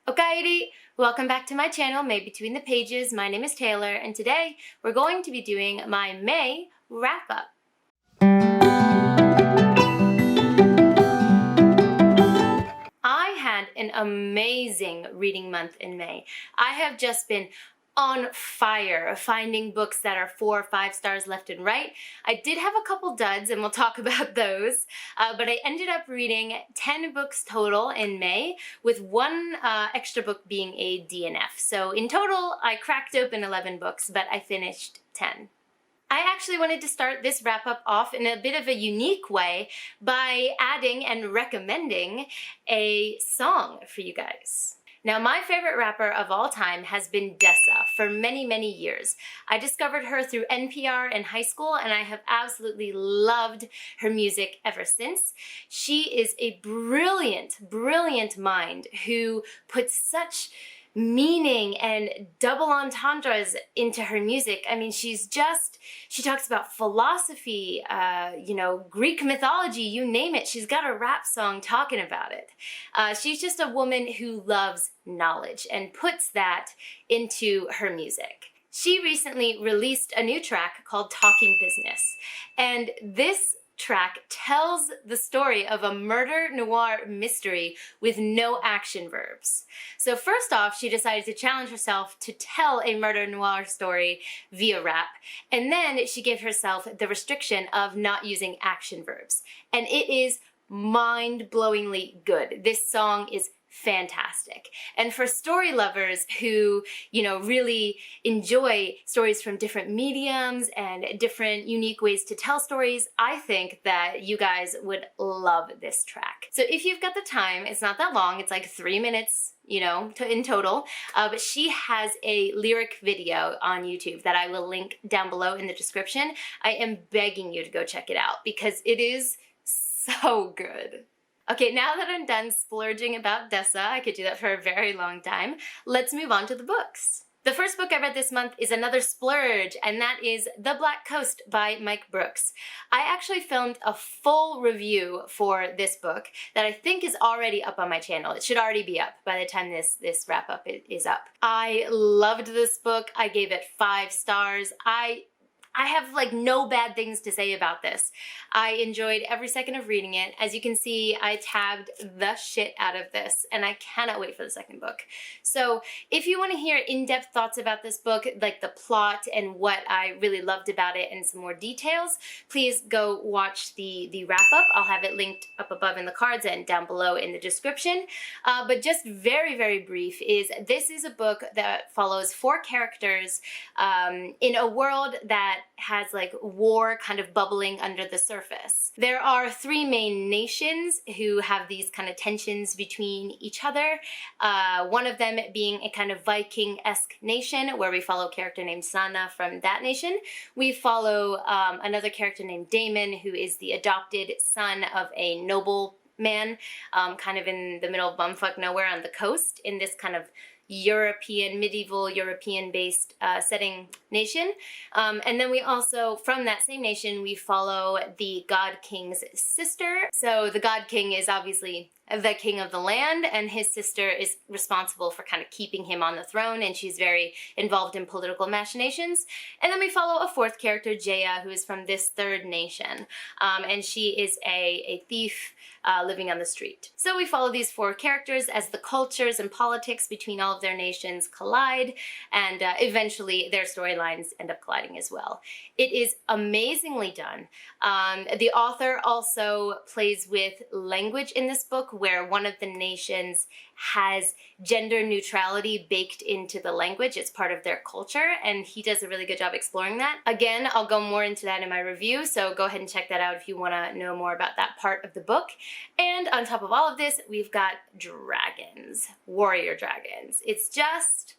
Okairi! Welcome back to my channel, May Between the Pages. My name is Taylor, and today we're going to be doing my May wrap-up. I had an amazing reading month in May. I have just been on fire of finding books that are 4 or 5 stars left and right. I did have a couple duds, and we'll talk about those, but I ended up reading 10 books total in May, with one extra book being a DNF. So in total, I cracked open 11 books, but I finished 10. I actually wanted to start this wrap-up off in a bit of a unique way by adding and recommending a song for you guys. Now, my favorite rapper of all time has been Dessa for many, many years. I discovered her through NPR in high school, and I have absolutely loved her music ever since. She is a brilliant, brilliant mind who puts such meaning and double entendres into her music. I mean, she talks about philosophy, Greek mythology, you name it. She's got a rap song talking about it. She's just a woman who loves knowledge and puts that into her music. She recently released a new track called Talking Business, and this track tells the story of a murder noir mystery with no action verbs. So first off, she decided to challenge herself to tell a murder noir story via rap, and then she gave herself the restriction of not using action verbs. And it is mind-blowingly good. This song is fantastic. And for story lovers who, really enjoy stories from different mediums and different unique ways to tell stories, I think that you guys would love this track. So if you've got the time, it's not that long, it's like 3 minutes, in total, but she has a lyric video on YouTube that I will link down below in the description. I am begging you to go check it out because it is so good. Okay, now that I'm done splurging about Dessa, I could do that for a very long time, let's move on to the books. The first book I read this month is another splurge, and that is The Black Coast by Mike Brooks. I actually filmed a full review for this book that I think is already up on my channel. It should already be up by the time this wrap-up is up. I loved this book. I gave it 5 stars. I have no bad things to say about this. I enjoyed every second of reading it. As you can see, I tabbed the shit out of this, and I cannot wait for the second book. So if you want to hear in-depth thoughts about this book, like the plot and what I really loved about it and some more details, please go watch the wrap-up. I'll have it linked up above in the cards and down below in the description. But just very, very brief, this is a book that follows 4 characters in a world that has war kind of bubbling under the surface. There are 3 main nations who have these kind of tensions between each other. One of them being a kind of Viking-esque nation where we follow a character named Sana from that nation. We follow another character named Damon, who is the adopted son of a noble man, kind of in the middle of bumfuck nowhere on the coast in this kind of medieval European-based setting nation. And then we also, from that same nation, we follow the God King's sister. So the God King is obviously the king of the land, and his sister is responsible for kind of keeping him on the throne, and she's very involved in political machinations. And then we follow a 4th character, Jaya, who is from this 3rd nation, and she is a thief living on the street. So we follow these 4 characters as the cultures and politics between all of their nations collide, and eventually their storylines end up colliding as well. It is amazingly done. The author also plays with language in this book, where one of the nations has gender neutrality baked into the language. It's part of their culture, and he does a really good job exploring that. Again, I'll go more into that in my review, so go ahead and check that out if you want to know more about that part of the book. And on top of all of this, we've got dragons, warrior dragons. It's just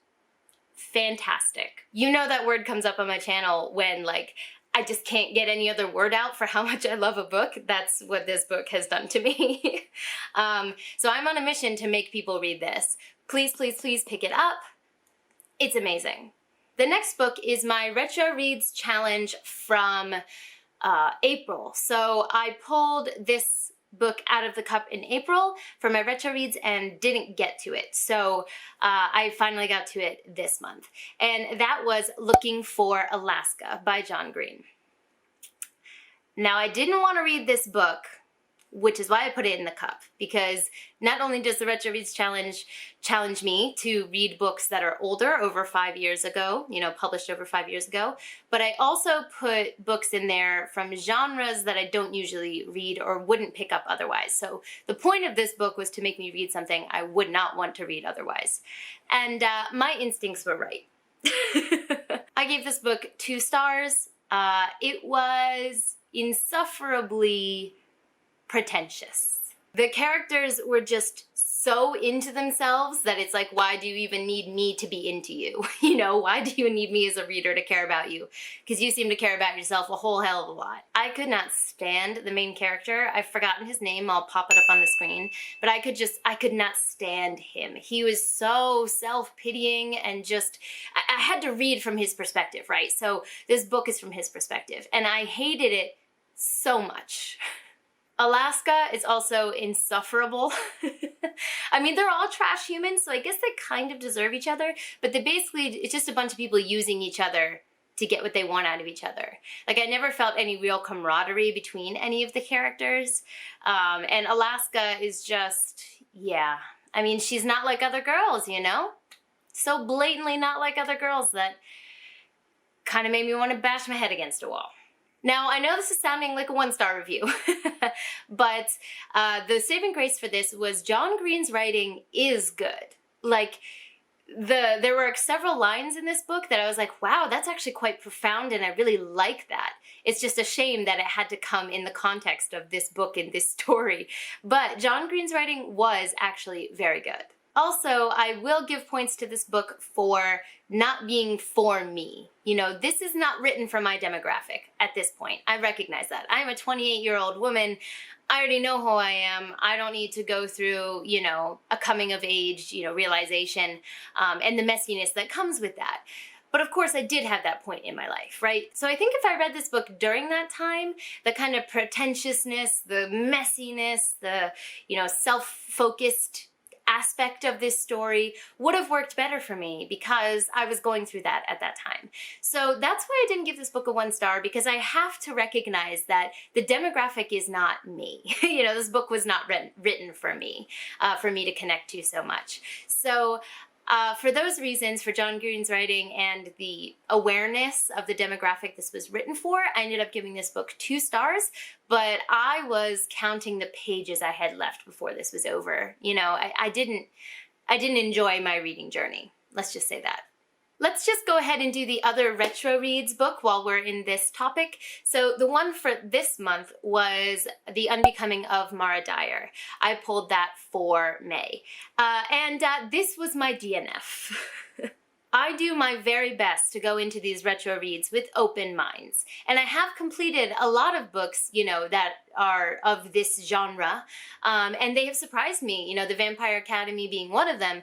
fantastic. You know that word comes up on my channel when I just can't get any other word out for how much I love a book. That's what this book has done to me. So I'm on a mission to make people read this. Please, please, please pick it up. It's amazing. The next book is my Retro Reads Challenge from April. So I pulled this book out of the cup in April for my retro reads and didn't get to it. So I finally got to it this month. And that was Looking for Alaska by John Green. Now, I didn't want to read this book, which is why I put it in the cup, because not only does the Retro Reads challenge me to read books that are older, over 5 years ago, published over 5 years ago, but I also put books in there from genres that I don't usually read or wouldn't pick up otherwise. So the point of this book was to make me read something I would not want to read otherwise. And my instincts were right. I gave this book 2 stars. It was insufferably pretentious. The characters were just so into themselves that it's like, why do you even need me to be into you? Why do you need me as a reader to care about you? Because you seem to care about yourself a whole hell of a lot. I could not stand the main character. I've forgotten his name. I'll pop it up on the screen. But I could not stand him. He was so self-pitying and just, I had to read from his perspective, right? So this book is from his perspective. And I hated it so much. Alaska is also insufferable. I mean, they're all trash humans, so I guess they kind of deserve each other, but it's just a bunch of people using each other to get what they want out of each other. Like, I never felt any real camaraderie between any of the characters. And Alaska is just, yeah. I mean, she's not like other girls, So blatantly not like other girls that kind of made me want to bash my head against a wall. Now, I know this is sounding like a 1-star review, but the saving grace for this was John Green's writing is good. Like, there were several lines in this book that I was like, wow, that's actually quite profound, and I really like that. It's just a shame that it had to come in the context of this book and this story. But John Green's writing was actually very good. Also, I will give points to this book for not being for me. This is not written for my demographic at this point. I recognize that. I'm a 28-year-old woman. I already know who I am. I don't need to go through, a coming of age, realization, and the messiness that comes with that. But of course, I did have that point in my life, right? So I think if I read this book during that time, the kind of pretentiousness, the messiness, the, self-focused aspect of this story would have worked better for me because I was going through that at that time. So that's why I didn't give this book a 1-star, because I have to recognize that the demographic is not me. This book was not written for me to connect to so much. So for those reasons, for John Green's writing and the awareness of the demographic this was written for, I ended up giving this book 2 stars, but I was counting the pages I had left before this was over. I didn't enjoy my reading journey. Let's just say that. Let's just go ahead and do the other retro reads book while we're in this topic. So the one for this month was The Unbecoming of Dyer. I pulled that for May. And this was my DNF. I do my very best to go into these retro reads with open minds. And I have completed a lot of books, that are of this genre. And they have surprised me, The Vampire Academy being one of them.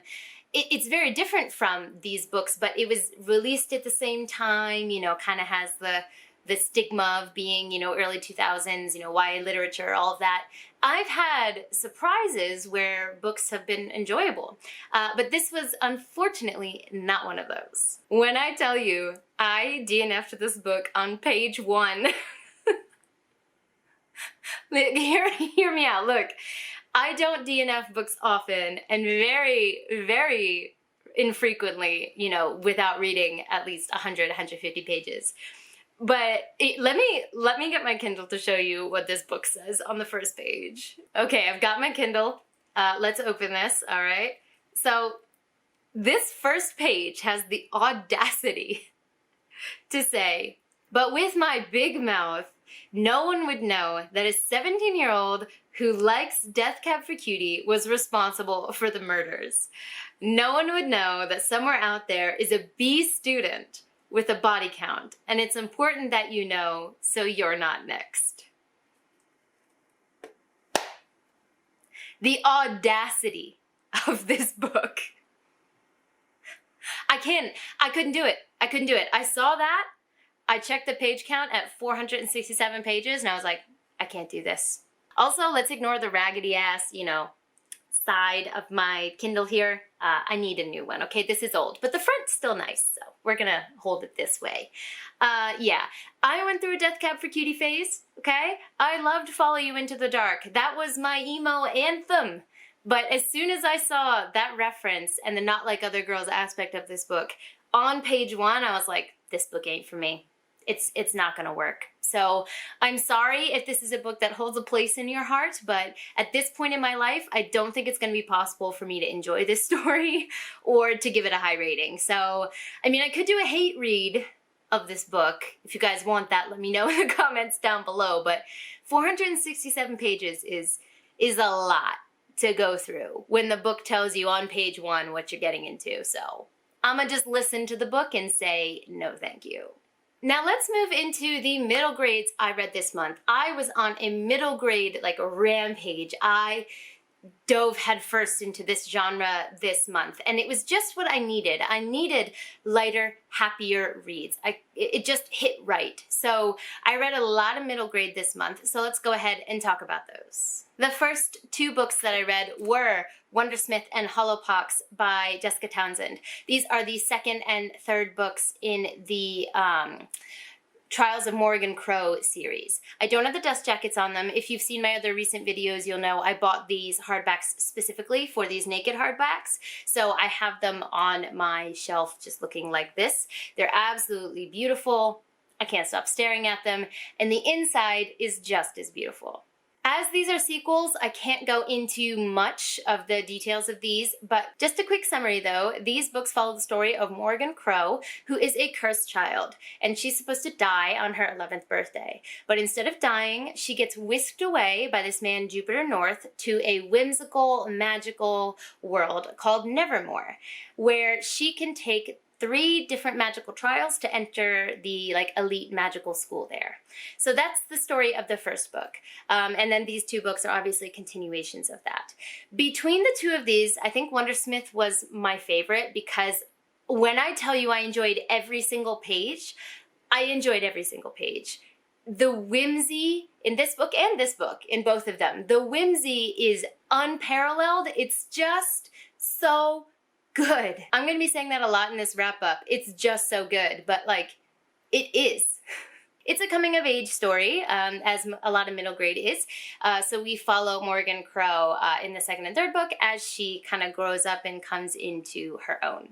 It's very different from these books, but it was released at the same time, kind of has the stigma of being, early 2000s, YA literature, all of that. I've had surprises where books have been enjoyable, but this was unfortunately not one of those. When I tell you I DNF'd this book on page 1, hear me out, look. I don't DNF books often, and very, very infrequently, without reading at least 100, 150 pages. But let me get my Kindle to show you what this book says on the first page. Okay, I've got my Kindle. Let's open this, all right? So this first page has the audacity to say, "But with my big mouth, no one would know that a 17-year-old who likes Death Cab for Cutie was responsible for the murders. No one would know that somewhere out there is a B student with a body count, and it's important that you know so you're not next." The audacity of this book. I couldn't do it. I saw that. I checked the page count at 467 pages, and I was like, I can't do this. Also, let's ignore the raggedy ass, side of my Kindle here. I need a new one, okay? This is old, but the front's still nice, so we're gonna hold it this way. Yeah, I went through a Death Cab for Cutie phase, okay? I loved Follow You Into the Dark. That was my emo anthem. But as soon as I saw that reference and the not like other girls aspect of this book on page 1, I was like, this book ain't for me. It's not gonna work. So I'm sorry if this is a book that holds a place in your heart, but at this point in my life, I don't think it's gonna be possible for me to enjoy this story or to give it a high rating. So, I mean, I could do a hate read of this book. If you guys want that, let me know in the comments down below, but 467 pages is a lot to go through when the book tells you on page 1 what you're getting into. So I'm gonna just listen to the book and say, no thank you. Now let's move into the middle grades I read this month. I was on a middle grade, like a rampage. I dove headfirst into this genre this month, and it was just what I needed. I needed lighter, happier reads. It just hit right. So I read a lot of middle grade this month, so let's go ahead and talk about those. The first 2 books that I read were Wondersmith and Hollowpox by Jessica Townsend. These are the 2nd and 3rd books in the Trials of Morrigan Crow series. I don't have the dust jackets on them. If you've seen my other recent videos, you'll know I bought these hardbacks specifically for these naked hardbacks. So I have them on my shelf just looking like this. They're absolutely beautiful. I can't stop staring at them. And the inside is just as beautiful. As these are sequels, I can't go into much of the details of these, but just a quick summary though. These books follow the story of Morrigan Crow, who is a cursed child, and she's supposed to die on her 11th birthday. But instead of dying, she gets whisked away by this man Jupiter North to a whimsical, magical world called Nevermore, where she can take 3 different magical trials to enter the elite magical school there. So that's the story of the first book. And then these 2 books are obviously continuations of that. Between the 2 of these, I think Wondersmith was my favorite because when I tell you I enjoyed every single page, I enjoyed every single page. The whimsy in this book and this book, in both of them, the whimsy is unparalleled. It's just so good. I'm going to be saying that a lot in this wrap up. It's just so good, but it is. It's a coming of age story, as a lot of middle grade is. So we follow Morrigan Crow in the 2nd and 3rd book as she kind of grows up and comes into her own.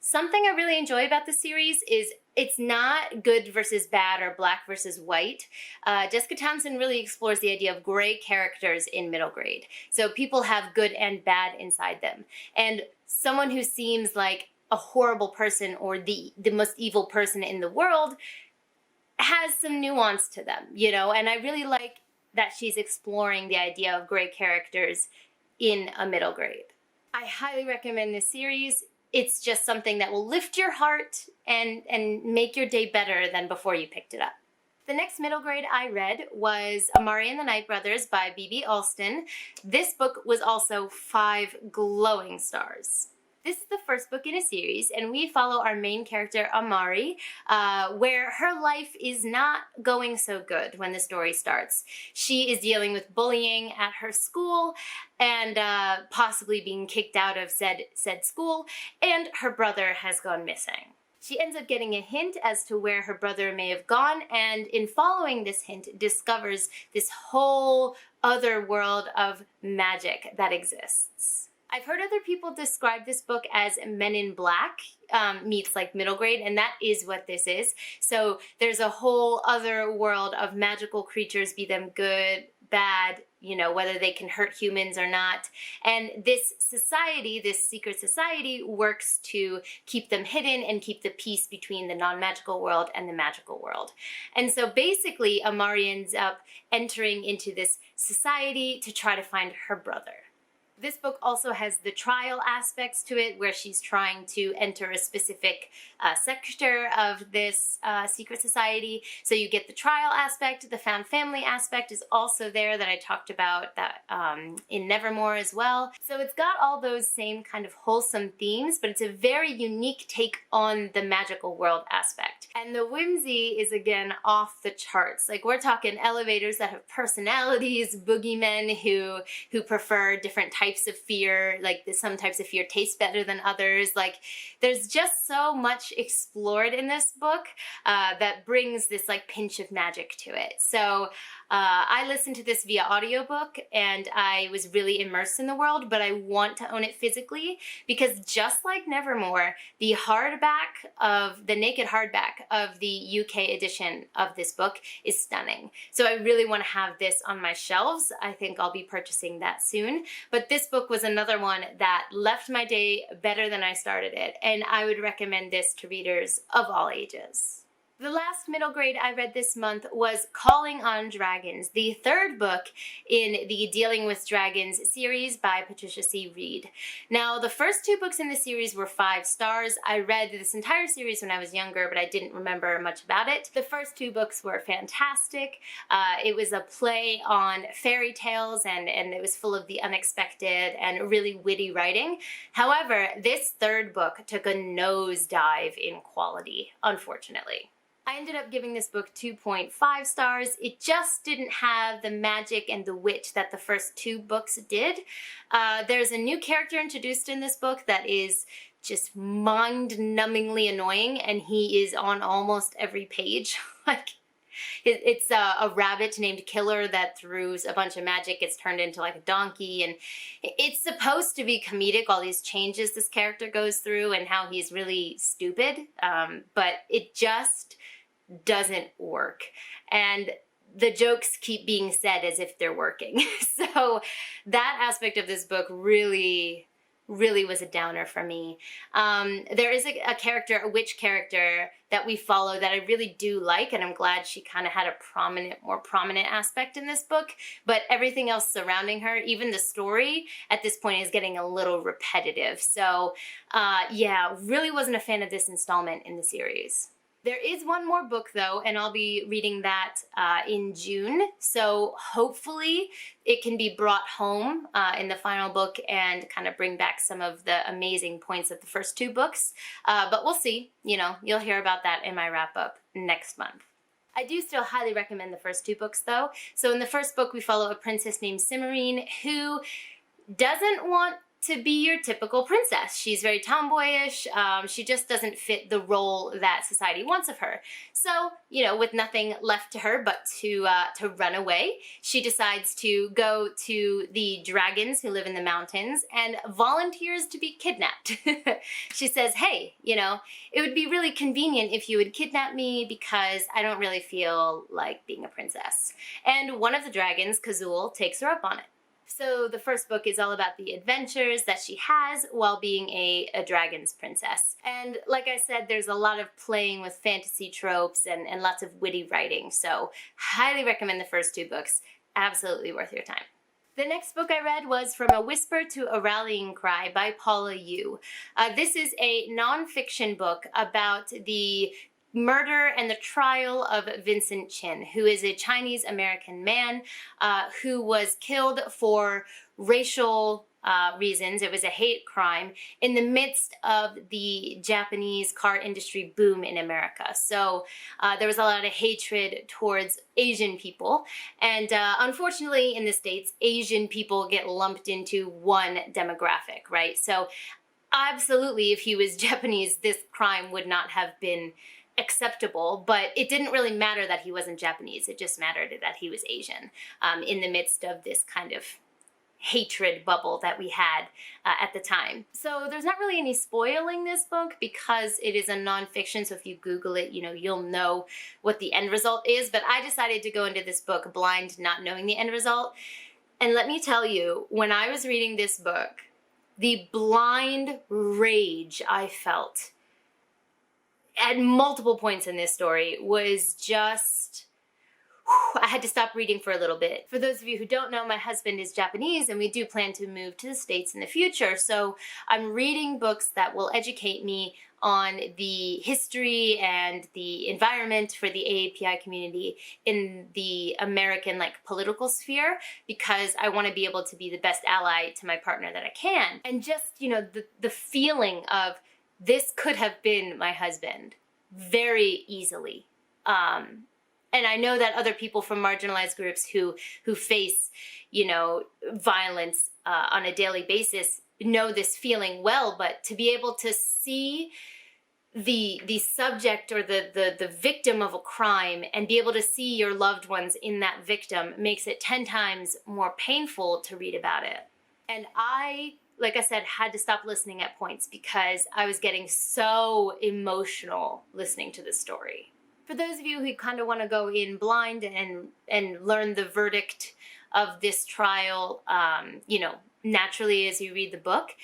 Something I really enjoy about the series is it's not good versus bad or black versus white. Jessica Townsend really explores the idea of gray characters in middle grade. So people have good and bad inside them. And someone who seems like a horrible person or the most evil person in the world has some nuance to them, and I really like that she's exploring the idea of gray characters in a middle grade. I highly recommend this series. It's just something that will lift your heart and make your day better than before you picked it up. The next middle grade I read was Amari and the Night Brothers by B.B. Alston. This book was also 5 glowing stars. This is the first book in a series, and we follow our main character, Amari, where her life is not going so good when the story starts. She is dealing with bullying at her school and possibly being kicked out of said school, and her brother has gone missing. She ends up getting a hint as to where her brother may have gone, and in following this hint, discovers this whole other world of magic that exists. I've heard other people describe this book as Men in Black meets middle grade, and that is what this is. So there's a whole other world of magical creatures, be them good, bad, whether they can hurt humans or not. And this society, this secret society, works to keep them hidden and keep the peace between the non-magical world and the magical world. And so basically, Amari ends up entering into this society to try to find her brother. This book also has the trial aspects to it, where she's trying to enter a specific sector of this secret society. So you get the trial aspect. The found family aspect is also there that I talked about that in Nevermore as well. So it's got all those same kind of wholesome themes, but it's a very unique take on the magical world aspect. And the whimsy is again off the charts. Like, we're talking elevators that have personalities, boogeymen who prefer different types of fear, like some types of fear taste better than others. Like, there's just so much explored in this book that brings this like pinch of magic to it. So I listened to this via audiobook and I was really immersed in the world, but I want to own it physically because just like Nevermore, the naked hardback of the UK edition of this book is stunning. So I really want to have this on my shelves. I think I'll be purchasing that soon. But this book was another one that left my day better than I started it, and I would recommend this to readers of all ages. The last middle grade I read this month was Calling on Dragons, the third book in the Dealing with Dragons series by Patricia C. Reed. Now, the first two books in the series were 5 stars. I read this entire series when I was younger, but I didn't remember much about it. The first 2 books were fantastic. It was a play on fairy tales, and it was full of the unexpected and really witty writing. However, this third book took a nosedive in quality, unfortunately. I ended up giving this book 2.5 stars. It just didn't have the magic and the wit that the first 2 books did. There's a new character introduced in this book that is just mind-numbingly annoying, and he is on almost every page. Like, it's a rabbit named Killer that through a bunch of magic gets turned into like a donkey, and it's supposed to be comedic, all these changes this character goes through and how he's really stupid, but it just doesn't work. And the jokes keep being said as if they're working. So that aspect of this book really was a downer for me. There is a witch character that we follow that I really do like, and I'm glad she kind of had a more prominent aspect in this book, but everything else surrounding her, even the story at this point, is getting a little repetitive. So yeah, really wasn't a fan of this installment in the series. There is one more book though, and I'll be reading that in June. So hopefully it can be brought home in the final book and kind of bring back some of the amazing points of the first 2 books. But we'll see. You know, you'll hear about that in my wrap up next month. I do still highly recommend the first 2 books though. So in the first book, we follow a princess named Cimarine who doesn't want to be your typical princess. She's very tomboyish. She just doesn't fit the role that society wants of her. So, you know, with nothing left to her but to run away, she decides to go to the dragons who live in the mountains and volunteers to be kidnapped. She says, hey, you know, it would be really convenient if you would kidnap me because I don't really feel like being a princess. And one of the dragons, Kazul, takes her up on it. So the first book is all about the adventures that she has while being a dragon's princess. And like I said, there's a lot of playing with fantasy tropes and lots of witty writing. So highly recommend the first 2 books. Absolutely worth your time. The next book I read was From a Whisper to a Rallying Cry by Paula Yu. This is a nonfiction book about the murder and the trial of Vincent Chin, who is a Chinese-American man who was killed for racial reasons. It was a hate crime in the midst of the Japanese car industry boom in America. So there was a lot of hatred towards Asian people. And unfortunately in the States, Asian people get lumped into one demographic, right? So absolutely, if he was Japanese, this crime would not have been acceptable, but it didn't really matter that he wasn't Japanese. It just mattered that he was Asian in the midst of this kind of hatred bubble that we had at the time. So there's not really any spoiling this book because it is a nonfiction, so if you Google it, you know, you'll know what the end result is, but I decided to go into this book blind, not knowing the end result. And let me tell you, when I was reading this book, the blind rage I felt at multiple points in this story was just, I had to stop reading for a little bit. For those of you who don't know, my husband is Japanese and we do plan to move to the States in the future. So I'm reading books that will educate me on the history and the environment for the AAPI community in the American political sphere, because I want to be able to be the best ally to my partner that I can. And just, you know, the feeling of this could have been my husband. very easily. And I know that other people from marginalized groups who face, you know, violence on a daily basis know this feeling well, but to be able to see the subject or the victim of a crime and be able to see your loved ones in that victim makes it 10 times more painful to read about it. And I, like I said, had to stop listening at points because I was getting so emotional listening to this story. For those of you who kind of want to go in blind and learn the verdict of this trial, you know, naturally as you read the book,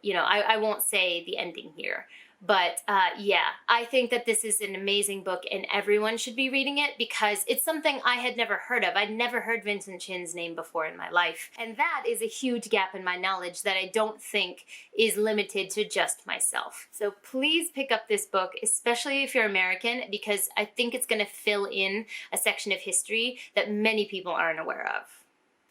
you know, I won't say the ending here. But yeah, I think that this is an amazing book and everyone should be reading it because it's something I had never heard of. I'd never heard Vincent Chin's name before in my life. And that is a huge gap in my knowledge that I don't think is limited to just myself. So please pick up this book, especially if you're American, because I think it's going to fill in a section of history that many people aren't aware of.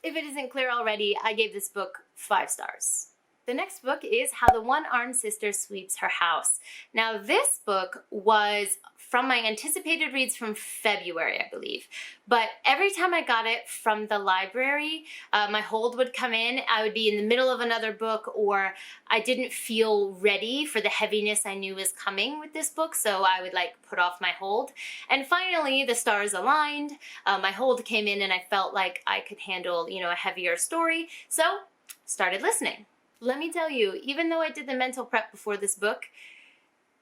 If it isn't clear already, I gave this book 5 stars. The next book is How the One-Armed Sister Sweeps Her House. Now this book was from my anticipated reads from February, I believe. But every time I got it from the library, my hold would come in. I would be in the middle of another book, or I didn't feel ready for the heaviness I knew was coming with this book, so I would like put off my hold. And finally, the stars aligned. My hold came in and I felt like I could handle, you know, a heavier story. So started listening. Let me tell you, even though I did the mental prep before this book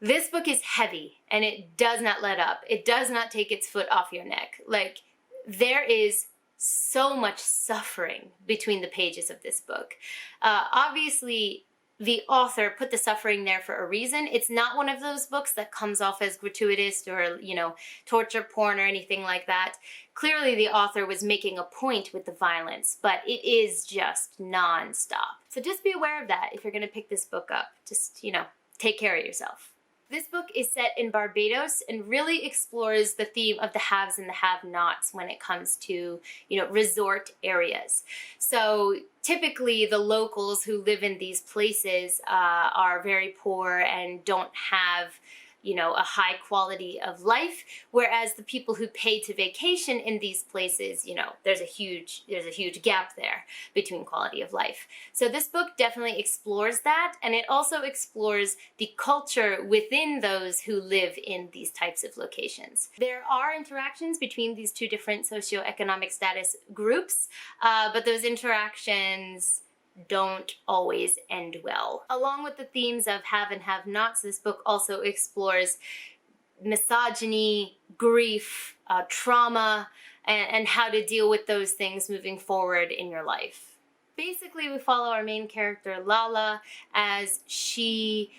is heavy and it does not let up. It does not take its foot off your neck. Like, there is so much suffering between the pages of this book. Obviously, the author put the suffering there for a reason. It's not one of those books that comes off as gratuitous or, you know, torture porn or anything like that. Clearly the author was making a point with the violence, but it is just non-stop. So just be aware of that if you're going to pick this book up. Just, you know, take care of yourself. This book is set in Barbados and really explores the theme of the haves and the have-nots when it comes to, you know, resort areas. So typically the locals who live in these places are very poor and don't have, you know, a high quality of life, whereas the people who pay to vacation in these places, you know, there's a huge gap there between quality of life. So this book definitely explores that, and it also explores the culture within those who live in these types of locations. There are interactions between these two different socioeconomic status groups, but those interactions don't always end well. Along with the themes of have and have-nots, this book also explores misogyny, grief, trauma, and how to deal with those things moving forward in your life. Basically, we follow our main character, Lala, as she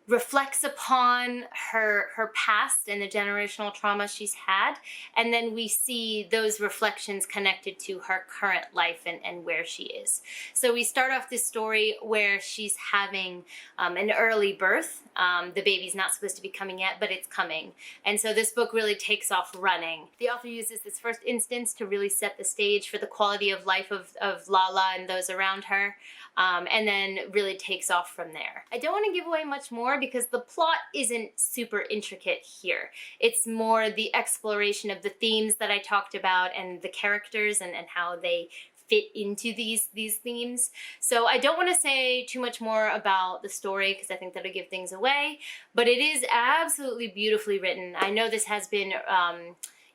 reflects upon her past and the generational trauma she's had, and then we see those reflections connected to her current life and where she is. So we start off this story where she's having an early birth. The baby's not supposed to be coming yet, but it's coming. And so this book really takes off running. The author uses this first instance to really set the stage for the quality of life of Lala and those around her, and then really takes off from there. I don't want to give away much more because the plot isn't super intricate here. It's more the exploration of the themes that I talked about and the characters and how they fit into these themes. So I don't want to say too much more about the story because I think that'll give things away, but it is absolutely beautifully written. I know this has been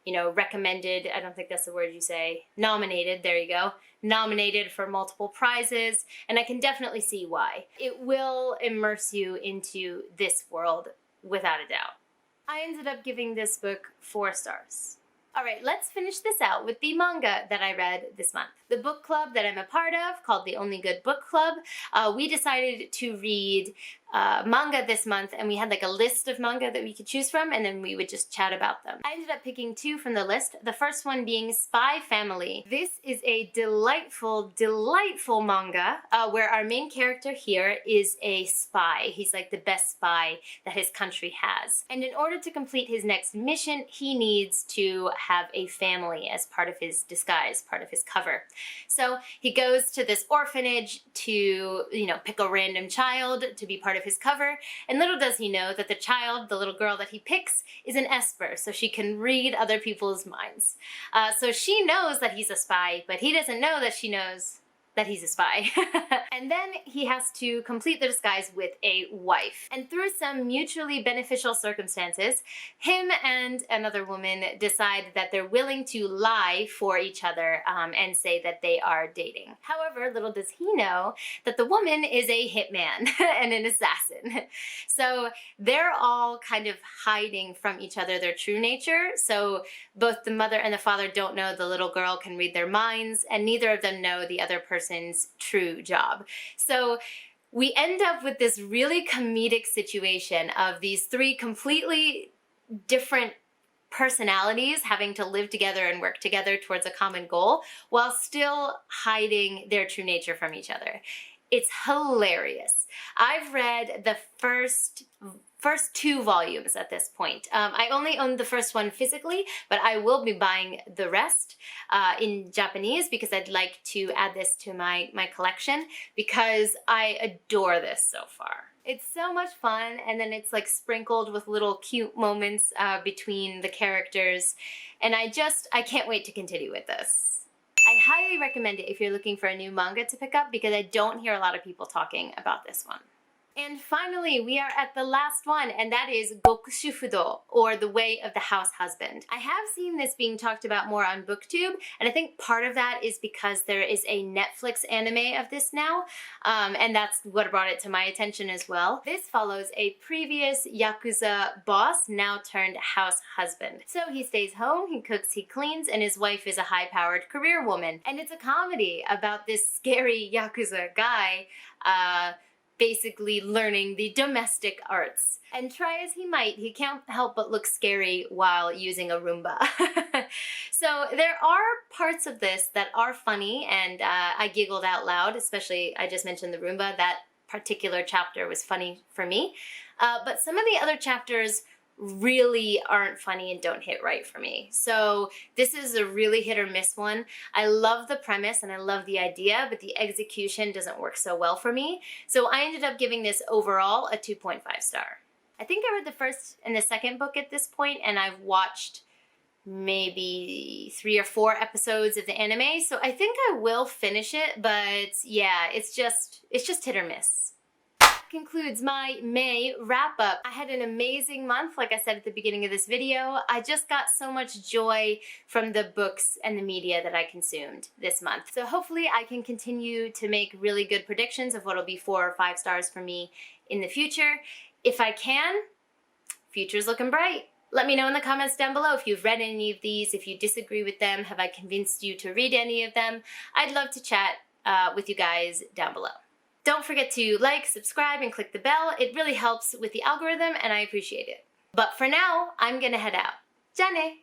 you know, recommended, I don't think that's the word you say, nominated, there you go, nominated for multiple prizes, and I can definitely see why. It will immerse you into this world without a doubt. I ended up giving this book 4 stars. All right, let's finish this out with the manga that I read this month. The book club that I'm a part of, called the Only Good Book Club, we decided to read manga this month, and we had like a list of manga that we could choose from, and then we would just chat about them. I ended up picking 2 from the list, the first one being Spy Family. This is a delightful, delightful manga where our main character here is a spy. He's like the best spy that his country has. And in order to complete his next mission, he needs to have a family as part of his disguise, part of his cover. So he goes to this orphanage to, you know, pick a random child to be part of of his cover, and little does he know that the child, the little girl that he picks, is an esper, so she can read other people's minds. So she knows that he's a spy, but he doesn't know that she knows that he's a spy. And then he has to complete the disguise with a wife. And through some mutually beneficial circumstances, him and another woman decide that they're willing to lie for each other and say that they are dating. However, little does he know that the woman is a hitman and an assassin. So they're all kind of hiding from each other their true nature. So both the mother and the father don't know the little girl can read their minds, and neither of them know the other person's true job. So we end up with this really comedic situation of these three completely different personalities having to live together and work together towards a common goal while still hiding their true nature from each other. It's hilarious. I've read the first 2 volumes at this point. I only own the first one physically, but I will be buying the rest in Japanese because I'd like to add this to my collection because I adore this so far. It's so much fun, and then it's like sprinkled with little cute moments between the characters, and I can't wait to continue with this. I highly recommend it if you're looking for a new manga to pick up because I don't hear a lot of people talking about this one. And finally, we are at the last one, and that is Gokushufudo, or The Way of the House Husband. I have seen this being talked about more on BookTube, and I think part of that is because there is a Netflix anime of this now, and that's what brought it to my attention as well. This follows a previous Yakuza boss, now turned house husband. So he stays home, he cooks, he cleans, and his wife is a high-powered career woman. And it's a comedy about this scary Yakuza guy, basically learning the domestic arts. And try as he might, he can't help but look scary while using a Roomba. So there are parts of this that are funny, and I giggled out loud, especially, I just mentioned the Roomba. That particular chapter was funny for me. But some of the other chapters really aren't funny and don't hit right for me. So this is a really hit or miss one. I love the premise and I love the idea, but the execution doesn't work so well for me. So I ended up giving this overall a 2.5 star. I think I read the first and the second book at this point, and I've watched maybe 3 or 4 episodes of the anime, so I think I will finish it, but yeah, it's just hit or miss. Concludes my May wrap-up. I had an amazing month, like I said at the beginning of this video. I just got so much joy from the books and the media that I consumed this month. So hopefully I can continue to make really good predictions of what'll be 4 or 5 stars for me in the future. If I can, future's looking bright. Let me know in the comments down below if you've read any of these, if you disagree with them, have I convinced you to read any of them? I'd love to chat with you guys down below. Don't forget to like, subscribe, and click the bell. It really helps with the algorithm, and I appreciate it. But for now, I'm gonna head out. Ja ne!